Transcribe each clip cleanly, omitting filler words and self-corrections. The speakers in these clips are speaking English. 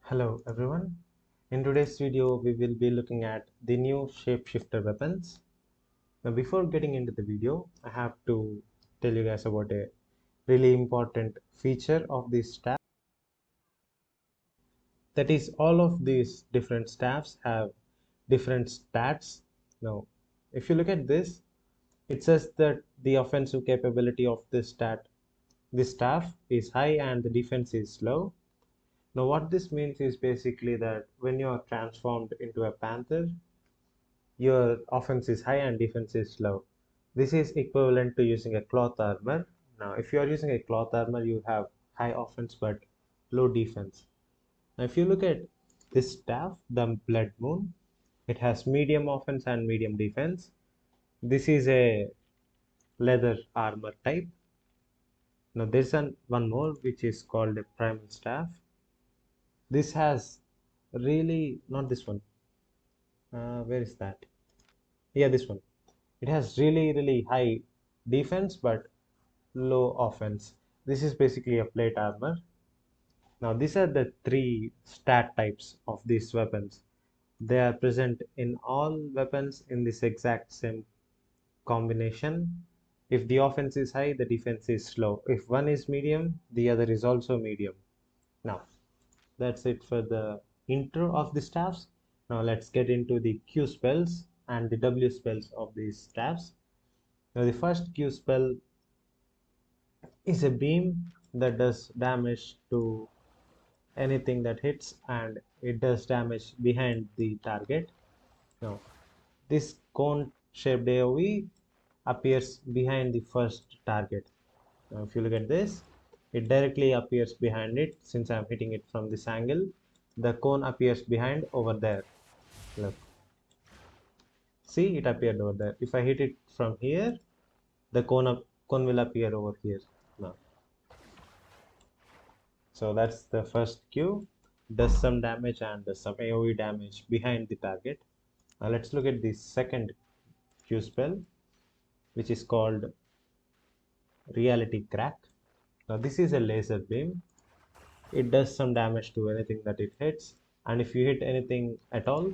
Hello everyone. In today's video we will be looking at the new shapeshifter weapons. Now before getting into the video, I have to tell you guys about a really important feature of this staff. That is, all of these different staffs have different stats. Now if you look at this, it says that the offensive capability of this staff is high and the defense is low. Now what this means is basically that when you are transformed into a panther, your offense is high and defense is low. This is equivalent to using a cloth armor. Now if you are using a cloth armor, you have high offense but low defense. Now if you look at this staff, the Blood Moon, it has medium offense and medium defense. This is a leather armor type. Now there's one more which is called a Primal Staff. This has really, not this one. Where is that? Yeah, this one. It has really high defense but low offense. This is basically a plate armor. Now these are the three stat types of these weapons. They are present in all weapons in this exact same combination. If the offense is high, the defense is low. If one is medium, the other is also medium. Now that's it for the intro of the staffs. Now let's get into the Q spells and the W spells of these staffs. Now the first Q spell is a beam that does damage to anything that hits, and it does damage behind the target. Now this cone shaped AoE appears behind the first target. Now if you look at this, it directly appears behind it. Since I'm hitting it from this angle, the cone appears behind over there. Look, see, it appeared over there. If I hit it from here, the cone will appear over here. Now so that's the first Q, does some damage and does some AoE damage behind the target. Now let's look at the second Q spell, which is called Reality Crack. Now this is a laser beam. It does some damage to anything that it hits, and if you hit anything at all,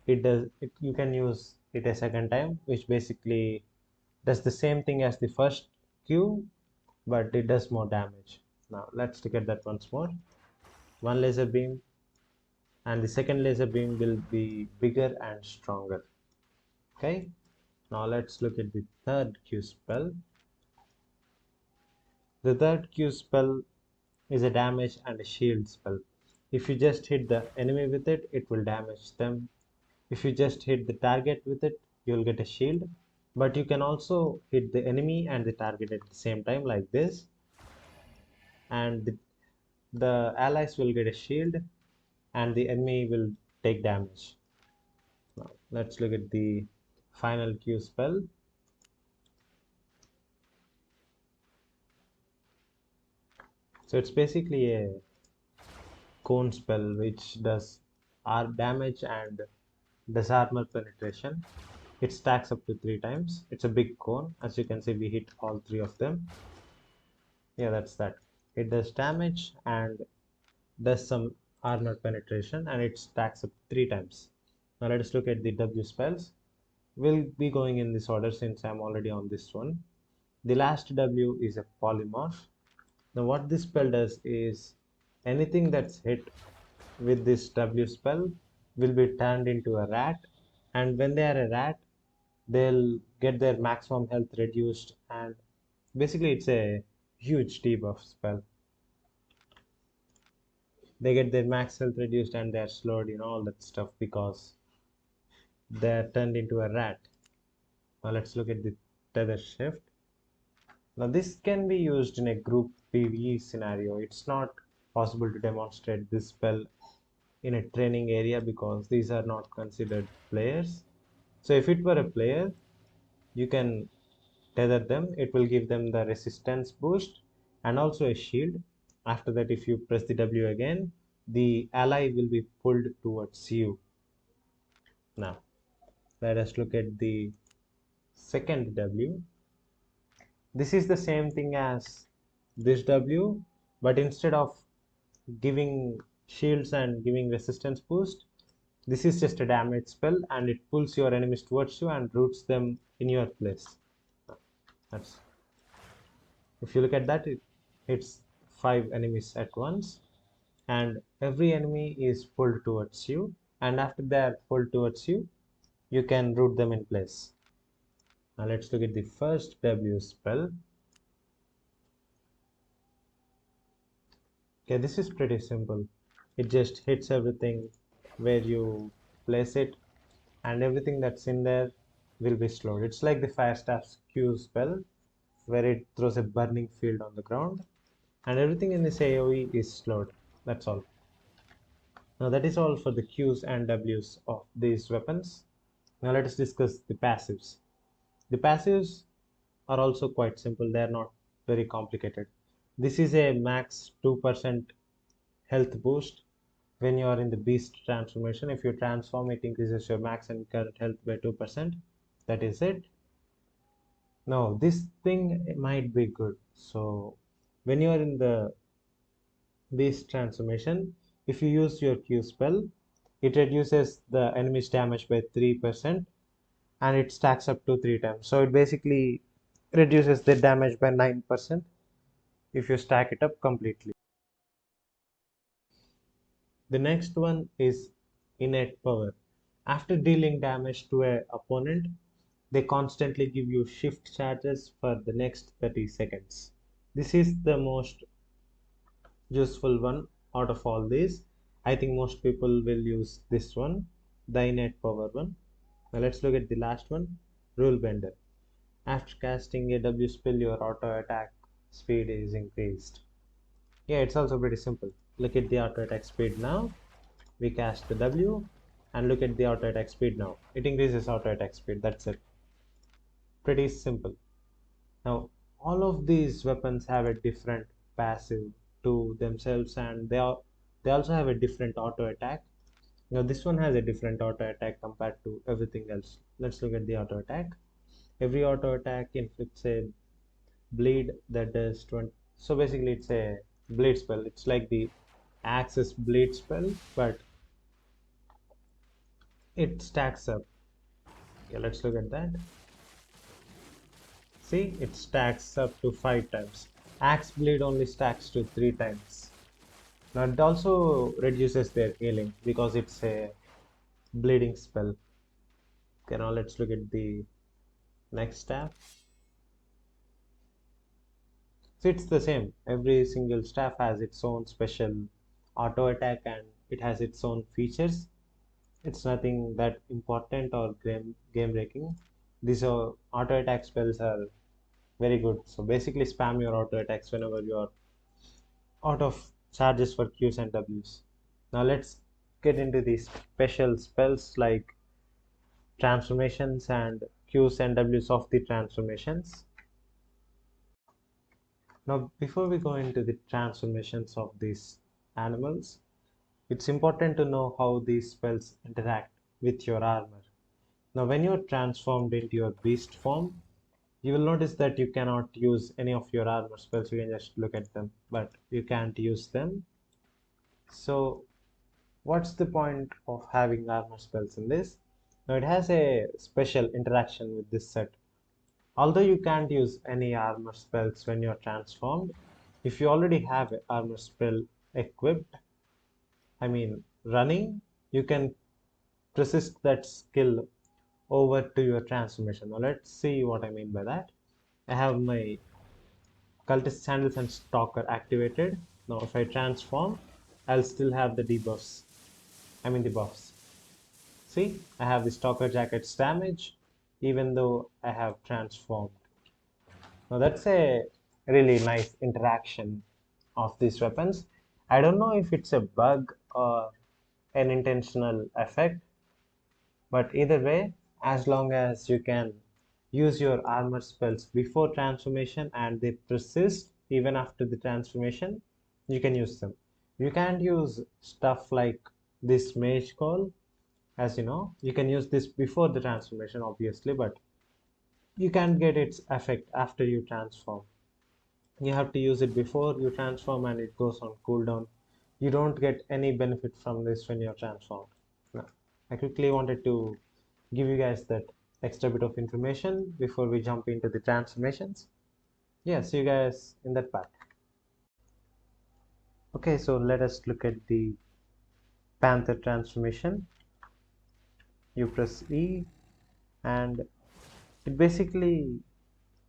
you can use it a second time, which basically does the same thing as the first Q, but it does more damage. Now let's look at that once more. One laser beam, and the second laser beam will be bigger and stronger. Okay, now let's look at the third Q spell. The third Q spell is a damage and a shield spell. If you just hit the enemy with it, it will damage them. If you just hit the target with it, you'll get a shield. But you can also hit the enemy and the target at the same time, like this, and the allies will get a shield and the enemy will take damage. Now let's look at the final Q spell. So it's basically a cone spell which does damage and does armor penetration. It stacks up to 3 times. It's a big cone. As you can see, we hit all 3 of them. Yeah, that's that. It does damage and does some armor penetration, and it stacks up 3 times. Now let us look at the W spells. We'll be going in this order since I'm already on this one. The last W is a polymorph. Now what this spell does is anything that's hit with this W spell will be turned into a rat, and when they are a rat, they'll get their maximum health reduced, and basically it's a huge debuff spell. They get their max health reduced and they're slowed, all that stuff, because they're turned into a rat. Now let's look at the tether shift. Now this can be used in a group PvE scenario. It's not possible to demonstrate this spell in a training area because these are not considered players. So if it were a player, you can tether them. It will give them the resistance boost and also a shield. After that, if you press the W again, the ally will be pulled towards you. Now let us look at the second W. This is the same thing as this W, but instead of giving shields and giving resistance boost. This is just a damage spell and it pulls your enemies towards you and roots them in your place. That's, if you look at that, it hits 5 enemies at once, and every enemy is pulled towards you, and after they are pulled towards you, you can root them in place. Now let's look at the first W spell. Okay, this is pretty simple. It just hits everything where you place it, and everything that's in there will be slowed. It's like the Fire Staff's Q spell, where it throws a burning field on the ground, and everything in this AoE is slowed. That's all. Now that is all for the Qs and Ws of these weapons. Now let us discuss the passives. The passives are also quite simple. They are not very complicated. This is a max 2% health boost when you are in the beast transformation. If you transform, it increases your max and current health by 2%. That is it. Now this thing might be good. So when you are in the beast transformation, if you use your Q spell, it reduces the enemy's damage by 3% and it stacks up to 3 times. So it basically reduces the damage by 9% if you stack it up completely. The next one is innate power. After dealing damage to an opponent, they constantly give you shift charges for the next 30 seconds. This is the most useful one out of all these. I think most people will use this one, the innate power one. Now let's look at the last one, rule bender. After casting a W spell, your auto attack speed is increased. Yeah, it's also pretty simple. Look at the auto attack speed now. We cast the W and look at the auto attack speed now. It increases auto attack speed. That's it. Pretty simple. Now, all of these weapons have a different passive to themselves, and they also have a different auto attack. Now, this one has a different auto attack compared to everything else. Let's look at the auto attack. Every auto attack inflicts a bleed that does 20. So basically, it's a bleed spell. It's like the Axis bleed spell, but it stacks up. Okay, let's look at that. See, it stacks up to 5 times. Axe bleed only stacks to 3 times. Now it also reduces their healing because it's a bleeding spell. Okay, now let's look at the next staff. So it's the same. Every single staff has its own special auto attack and it has its own features. It's nothing that important or game breaking. These auto attack spells are very good. So basically spam your auto attacks whenever you are out of charges for Qs and Ws. Now let's get into these special spells like transformations and Qs and Ws of the transformations. Now before we go into the transformations of these animals, it's important to know how these spells interact with your armor. Now when you're transformed into your beast form, you will notice that you cannot use any of your armor spells. You can just look at them, but you can't use them. So what's the point of having armor spells in this? Now it has a special interaction with this set. Although you can't use any armor spells when you're transformed, if you already have an armor spell equipped, I mean running, you can persist that skill over to your transformation. Now let's see what I mean by that. I have my cultist sandals and stalker activated. Now if I transform, I'll still have the debuffs. I mean the buffs. See, I have the stalker jacket's damage even though I have transformed. Now that's a really nice interaction of these weapons. I don't know if it's a bug or an intentional effect, but either way, as long as you can use your armor spells before transformation and they persist even after the transformation, you can use them. You can't use stuff like this mage call, as you know. You can use this before the transformation, obviously, but you can't get its effect after you transform. You have to use it before you transform and it goes on cooldown. you don't get any benefit from this when you're transformed. Now, I quickly wanted to give you guys that extra bit of information before we jump into the transformations. Yeah, see you guys in that part. Okay, so let us look at the Panther transformation. You press E and it basically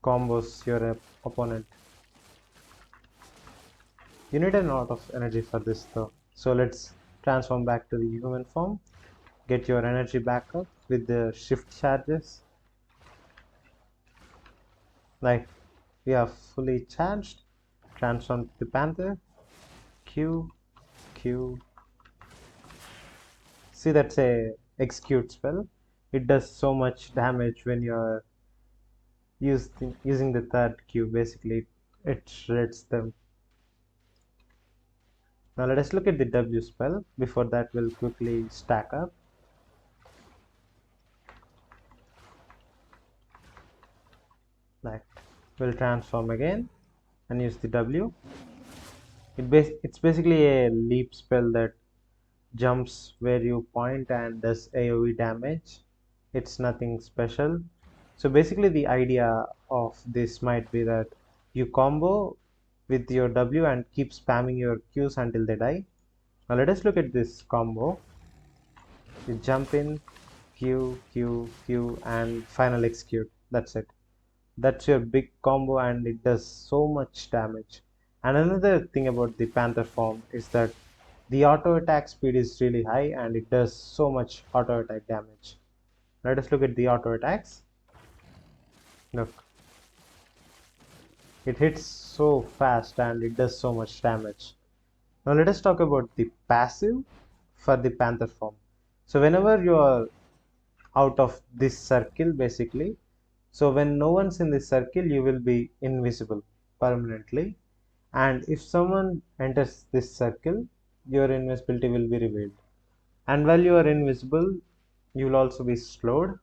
combos your opponent. You need a lot of energy for this though. So let's transform back to the human form. Get your energy back up with the shift charges. Like we are fully charged. Transform to the Panther. Q, Q. See, that's a execute spell. It does so much damage when you're using the third Q. Basically, it shreds them. Now let us look at the W spell. Before that, we'll quickly stack up. Like we'll transform again and use the W. It's basically a leap spell that jumps where you point and does AoE damage. It's nothing special. So basically the idea of this might be that you combo with your W and keep spamming your Qs until they die. Now let us look at this combo. You jump in, Q, Q, Q and final execute. That's it. That's your big combo and it does so much damage. And another thing about the Panther form is that the auto attack speed is really high and it does so much auto attack damage. Let us look at the auto attacks. Look, it hits so fast and it does so much damage. Now let us talk about the passive for the Panther form. So whenever you are out of this circle basically, so when no one's in this circle you will be invisible permanently, and if someone enters this circle your invisibility will be revealed, and while you are invisible you will also be slowed,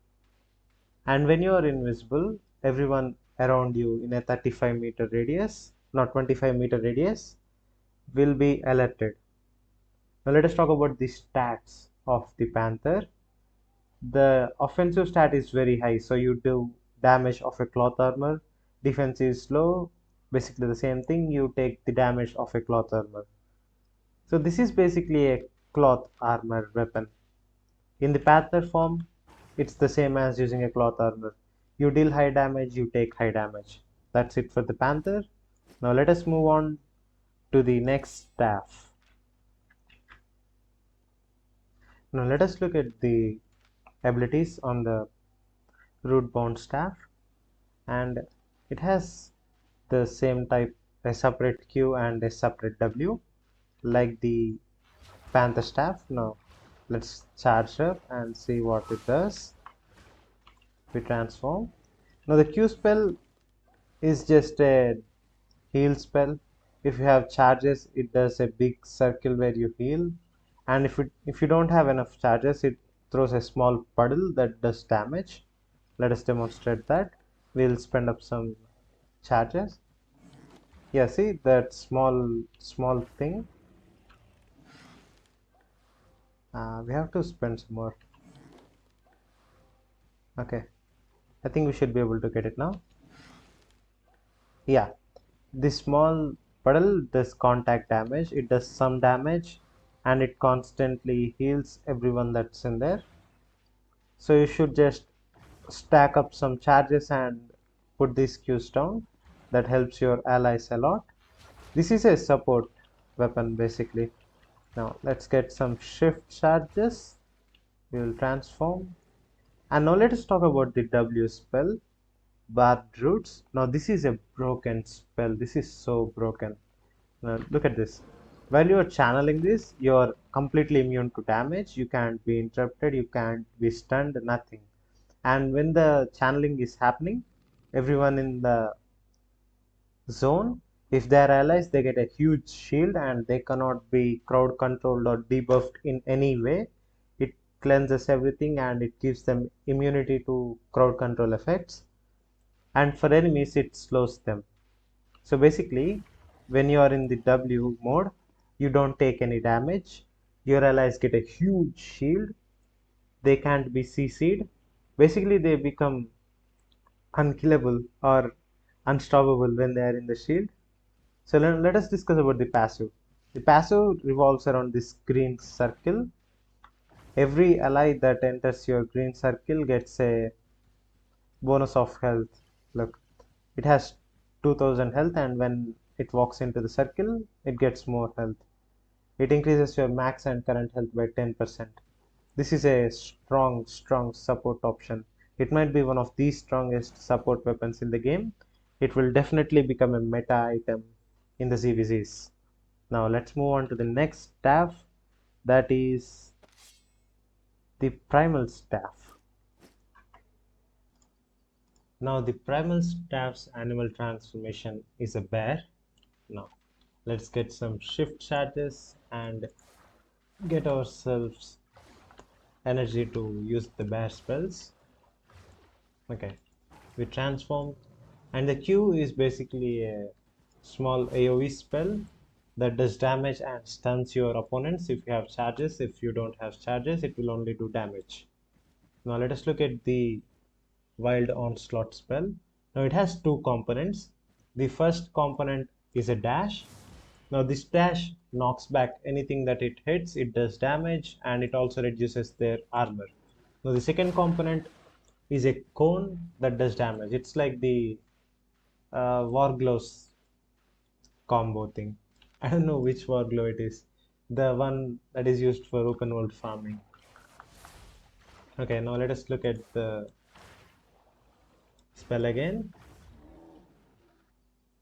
and when you are invisible everyone around you in a 35-meter radius, not 25-meter radius, will be alerted. Now let us talk about the stats of the Panther. The offensive stat is very high, so you do damage of a cloth armor. Defense is low, basically the same thing, you take the damage of a cloth armor. So this is basically a cloth armor weapon. In the Panther form, it's the same as using a cloth armor. You deal high damage, you take high damage. That's it for the Panther. Now let us move on to the next staff. Now let us look at the abilities on the root bound staff, and it has the same type, a separate Q and a separate W like the Panther staff. Now let's charge up and see what it does. We transform. Now the Q spell is just a heal spell. If you have charges it does a big circle where you heal, and if you don't have enough charges it throws a small puddle that does damage. Let us demonstrate that. We'll spend up some charges. Yeah, see that small thing. We have to spend some more. Okay, I think we should be able to get it now. Yeah, this small puddle does contact damage. It does some damage and it constantly heals everyone that's in there. So you should just stack up some charges and put these Qs down. That helps your allies a lot. This is a support weapon basically. Now let's get some shift charges. We will transform. And now let us talk about the W spell, Barbed Roots. Now this is a broken spell. This is so broken. Now look at this. While you are channeling this, you are completely immune to damage. You can't be interrupted. You can't be stunned. Nothing. And when the channeling is happening, everyone in the zone, if they are allies, they get a huge shield and they cannot be crowd controlled or debuffed in any way. It cleanses everything and it gives them immunity to crowd control effects, and for enemies it slows them. So basically when you are in the W mode you don't take any damage. Your allies get a huge shield. They can't be CC'd. Basically, they become unkillable or unstoppable when they are in the shield. So let us discuss about the passive. The passive revolves around this green circle. Every ally that enters your green circle gets a bonus of health. Look, it has 2000 health, and when it walks into the circle, it gets more health. It increases your max and current health by 10%. This is a strong support option. It might be one of the strongest support weapons in the game. It will definitely become a meta item in the ZVZs. Now let's move on to the next staff, that is the Primal Staff. Now the Primal Staff's animal transformation is a bear. Now let's get some shift charges and get ourselves energy to use the bear spells. Okay, we transform, and the Q is basically a small AoE spell that does damage and stuns your opponents if you have charges. If you don't have charges, it will only do damage. Now let us look at the Wild Onslaught spell. Now it has two components. The first component is a dash. Now this dash knocks back anything that it hits, it does damage, and it also reduces their armor. Now the second component is a cone that does damage. It's like the war gloves combo thing. I don't know which war glove it is. The one that is used for open world farming. Okay, now let us look at the spell again.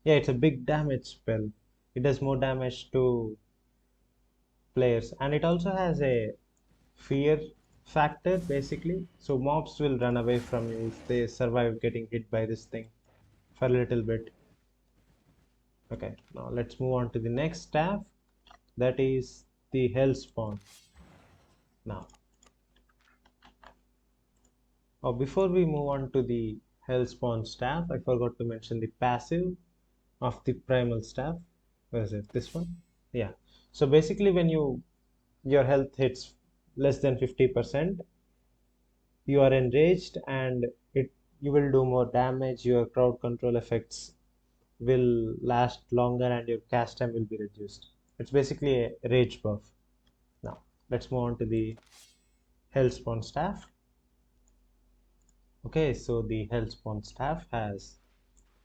Yeah, it's a big damage spell. It does more damage to players, and it also has a fear factor basically. So mobs will run away from you if they survive getting hit by this thing for a little bit. Okay, now let's move on to the next staff, that is the Hellspawn. Now, before we move on to the Hellspawn staff, I forgot to mention the passive of the Primal Staff. Where is it? This one? Yeah. So basically, when your health hits less than 50%, you are enraged, and you will do more damage. Your crowd control effects will last longer, and your cast time will be reduced. It's basically a rage buff. Now let's move on to the Hellspawn staff. Okay, so the Hellspawn staff has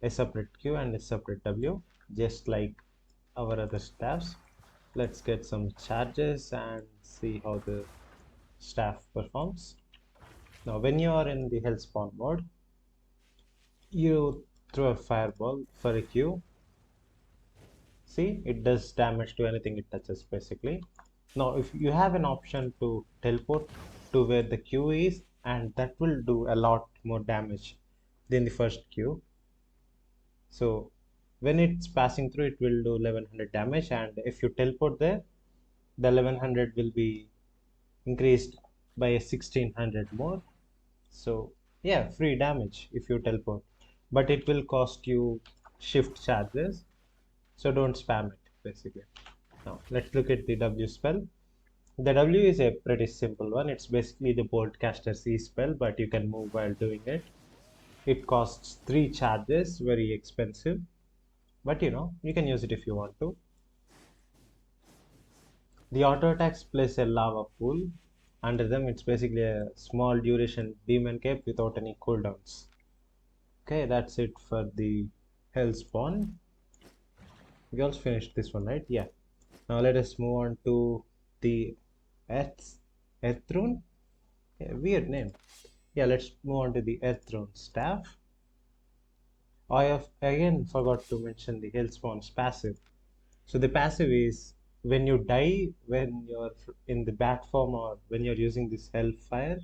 a separate Q and a separate W, just like our other staffs. Let's get some charges and see how the staff performs. Now when you are in the Hellspawn mode, you throw a fireball for a Q. See, it does damage to anything it touches basically. Now if you have an option to teleport to where the Q is, and that will do a lot more damage than the first Q. So when it's passing through, it will do 1100 damage, and if you teleport there, the 1100 will be increased by a 1600 more. So yeah, free damage if you teleport, but it will cost you shift charges, so don't spam it basically. Now let's look at the W spell. The W is a pretty simple one. It's basically the Boltcaster C spell, but you can move while doing it. It costs 3 charges, very expensive, but you can use it if you want to. The auto attacks place a lava pool under them. It's basically a small duration demon cape without any cooldowns. Okay, that's it for the Hellspawn. We also finished this one, right? Yeah. Now let us move on to the Earthrune. Yeah, weird name. Yeah, let's move on to the Earthrune staff. I have again forgot to mention the Hellspawn's passive. So the passive is when you die, when you're in the bat form, or when you're using this Hellfire,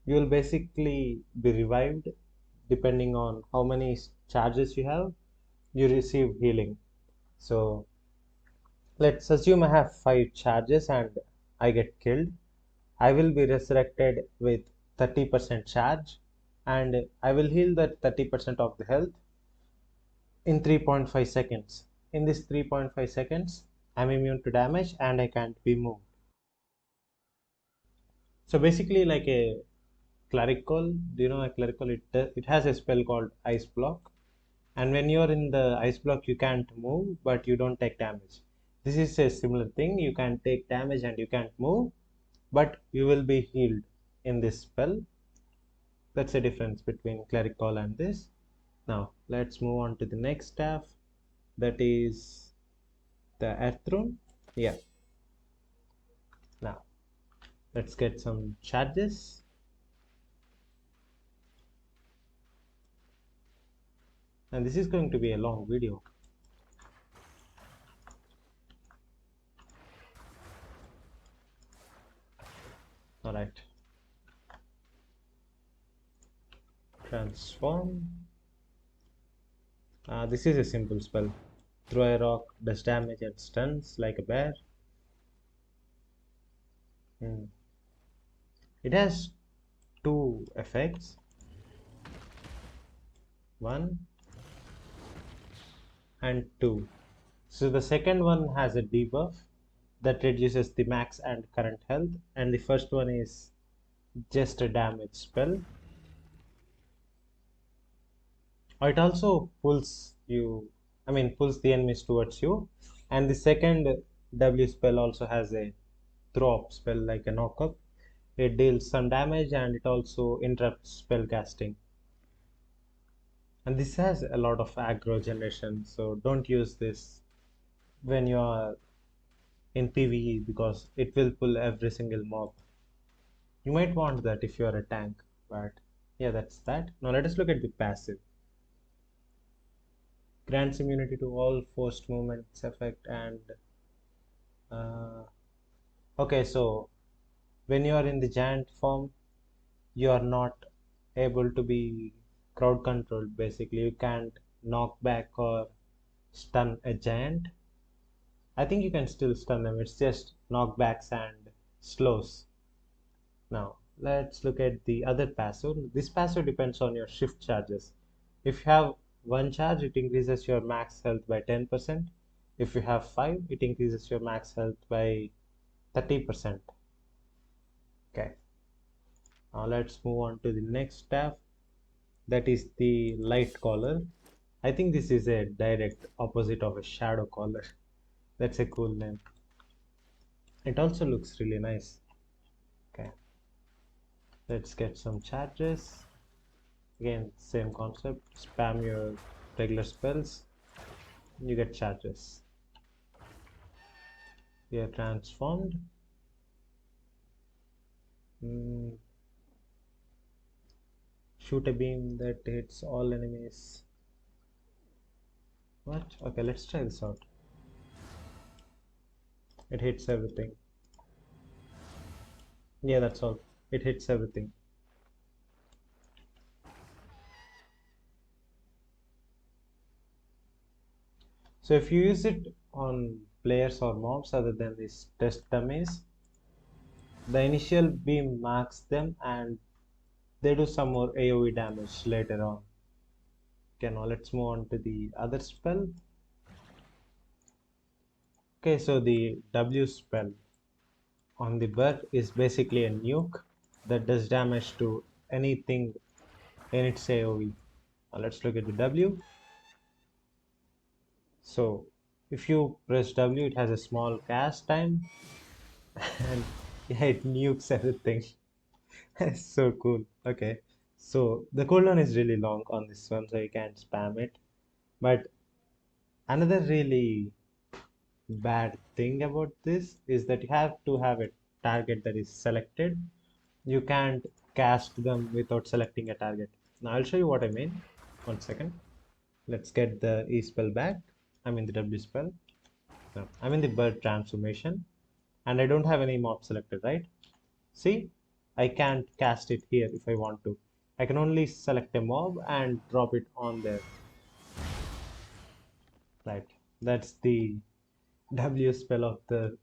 you will basically be revived. Depending on how many charges you have, you receive healing. So let's assume I have 5 charges and I get killed. I will be resurrected with 30% charge, and I will heal that 30% of the health in 3.5 seconds. In this 3.5 seconds, I'm immune to damage and I can't be moved. So basically, like a clerical, do you know a clerical? It has a spell called Ice Block, and when you're in the Ice Block, you can't move, but you don't take damage. This is a similar thing. You can take damage and you can't move, but you will be healed in this spell. That's the difference between clerical and this. Now let's move on to the next staff. That is the Earth Rune. Yeah. Now let's get some charges. And this is going to be a long video. All right. Transform. This is a simple spell. Throw a rock, does damage and stuns like a bear. Hmm. It has two effects. One and two. So the second one has a debuff that reduces the max and current health, and the first one is just a damage spell. It also pulls you, pulls the enemies towards you. And the second W spell also has a throw up spell like a knock up. It deals some damage and it also interrupts spell casting. And this has a lot of aggro generation, so don't use this when you are in PvE because it will pull every single mob. You might want that if you are a tank, but yeah, that's that. Now let us look at the passive. Grants immunity to all forced movements effect and uh, okay, so when you are in the giant form, you are not able to be crowd controlled. Basically, you can't knock back or stun a giant. I think you can still stun them. It's just knockbacks and slows. Now let's look at the other passive. This passive depends on your shift charges. If you have one charge, it increases your max health by 10%. If you have five, it increases your max health by 30%. Okay. Now let's move on to the next staff. That is the light collar. I think this is a direct opposite of a shadow collar. That's a cool name. It also looks really nice. Okay. Let's get some charges. Again, same concept. Spam your regular spells, you get charges. We are transformed. Mm, shoot a beam that hits all enemies. What? Okay, let's try this out. It hits everything. Yeah, that's all. It hits everything. So if you use it on players or mobs other than these test dummies, the initial beam marks them and they do some more AoE damage later on. Okay, now let's move on to the other spell. Okay, so the W spell on the bird is basically a nuke that does damage to anything in its AoE. Now let's look at the W. So if you press W, it has a small cast time and yeah, it nukes everything. It's so cool. Okay, so the cooldown is really long on this one, so you can't spam it. But another really bad thing about this is that you have to have a target that is selected. You can't cast them without selecting a target. Now I'll show you what I mean. One second. Let's get the E spell back. I'm in the W spell. Now I'm in the bird transformation and I don't have any mob selected, right? See, I can't cast it here if I want to. I can only select a mob and drop it on there. Right. That's the W spell of the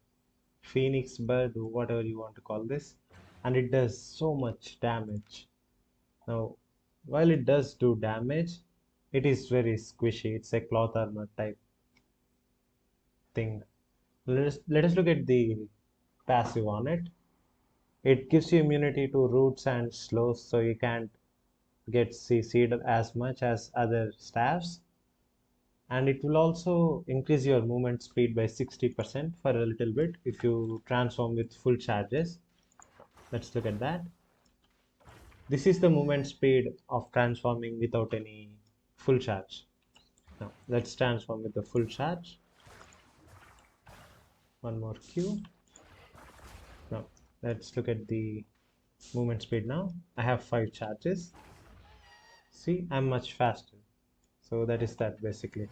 Phoenix bird, or whatever you want to call this. And it does so much damage. Now, while it does do damage, it is very squishy. It's a cloth armor type thing. Let us look at the passive on it. It gives you immunity to roots and slows, so you can't get CC'd as much as other staffs. And it will also increase your movement speed by 60% for a little bit if you transform with full charges. Let's look at that. This is the movement speed of transforming without any full charge. Now let's transform with the full charge. One more Q. Now let's look at the movement speed now. I have 5 charges. See, I'm much faster. So that is that basically.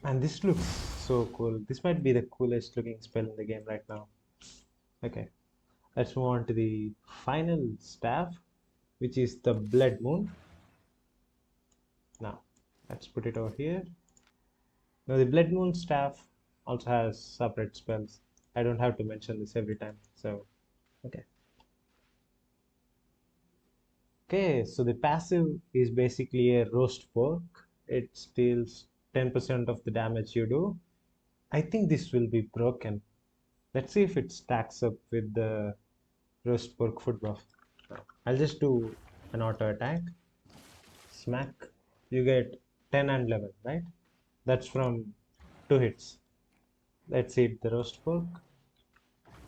And this looks so cool. This might be the coolest looking spell in the game right now. Okay, let's move on to the final staff, which is the Blood Moon. Now, let's put it over here. Now, the Blood Moon staff also has separate spells. I don't have to mention this every time. So, okay. Okay, so the passive is basically a roast pork. It steals 10% of the damage you do. I think this will be broken. Let's see if it stacks up with the roast pork foot buff. I'll just do an auto attack. Smack. You get 10 and 11, right? That's from 2 hits. Let's eat the roast pork.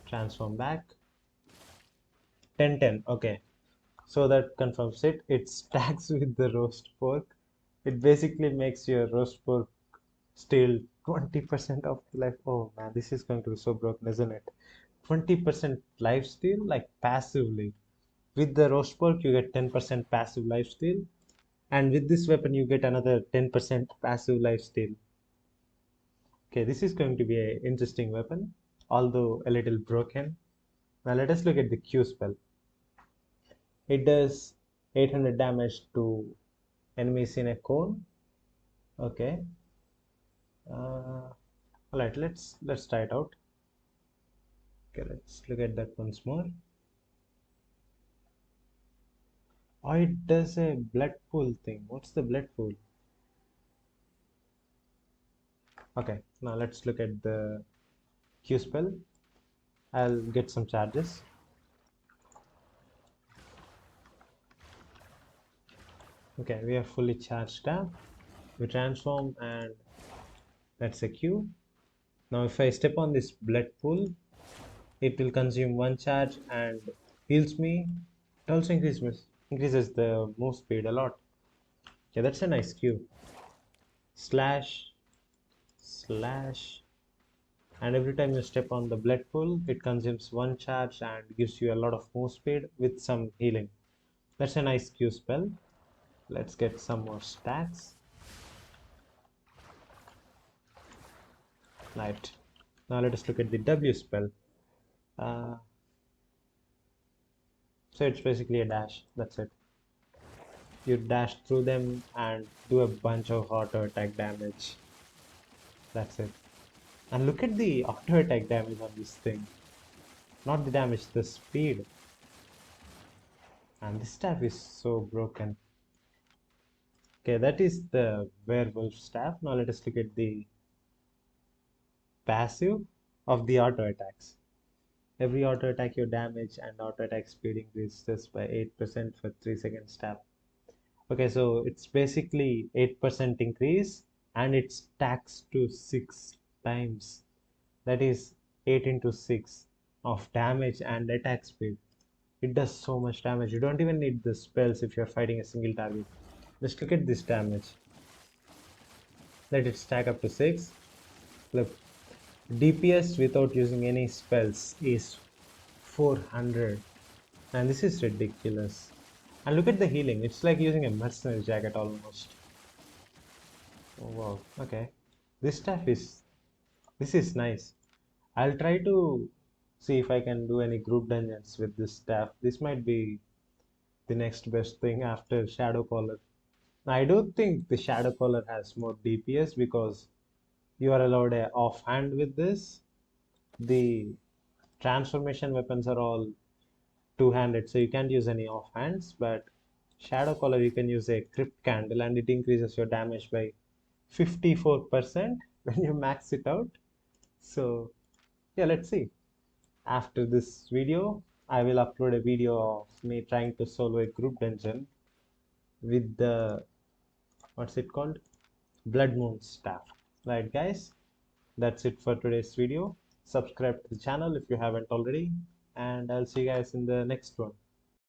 Transform back. 10 10. Okay. So that confirms it. It stacks with the roast pork. It basically makes your roast pork steal 20% of the life. Oh man, this is going to be so broken, isn't it? 20% life steal, like passively. With the roast pork, you get 10% passive life steal. And with this weapon, you get another 10% passive life steal. Okay, this is going to be an interesting weapon, although a little broken. Now let us look at the Q spell. It does 800 damage to enemies in a cone. Okay. All right, let's try it out. Okay, let's look at that once more. Oh, it does a blood pool thing. What's the blood pool? Okay, now let's look at the Q spell. I'll get some charges. Okay, we are fully charged up. We transform and that's a Q. Now if I step on this blood pool, it will consume 1 charge and heals me. It also increases the move speed a lot. Yeah, that's a nice Q. Slash, slash, and every time you step on the blood pool, it consumes 1 charge and gives you a lot of move speed with some healing. That's a nice Q spell. Let's get some more stacks. Right. Now let us look at the W spell. Uh, so it's basically a dash. That's it. You dash through them and do a bunch of auto attack damage. That's it. And look at the auto attack damage on this thing. Not the damage, the speed. And this staff is so broken. Okay, that is the werewolf staff. Now let us look at the passive of the auto attacks. Every auto attack you damage and auto attack speed increases by 8% for 3 second staff. Okay, so it's basically 8% increase and it stacks to 6 times. That is 8 into 6 of damage and attack speed. It does so much damage. You don't even need the spells if you're fighting a single target. Just look at this damage. Let it stack up to 6. Look, DPS without using any spells is 400. And this is ridiculous. And look at the healing. It's like using a mercenary jacket almost. Oh wow. Okay. This is nice. I'll try to see if I can do any group dungeons with this staff. This might be the next best thing after Shadow Caller. I do think the Shadow Caller has more DPS because you are allowed a offhand with this. The transformation weapons are all two-handed, so you can't use any offhands, but Shadow Caller you can use a Crypt Candle and it increases your damage by 54% when you max it out. So yeah, let's see. After this video, I will upload a video of me trying to solo a group dungeon with the, what's it called, Blood Moon staff. Right, guys, that's it for today's video. Subscribe to the channel if you haven't already, and I'll see you guys in the next one.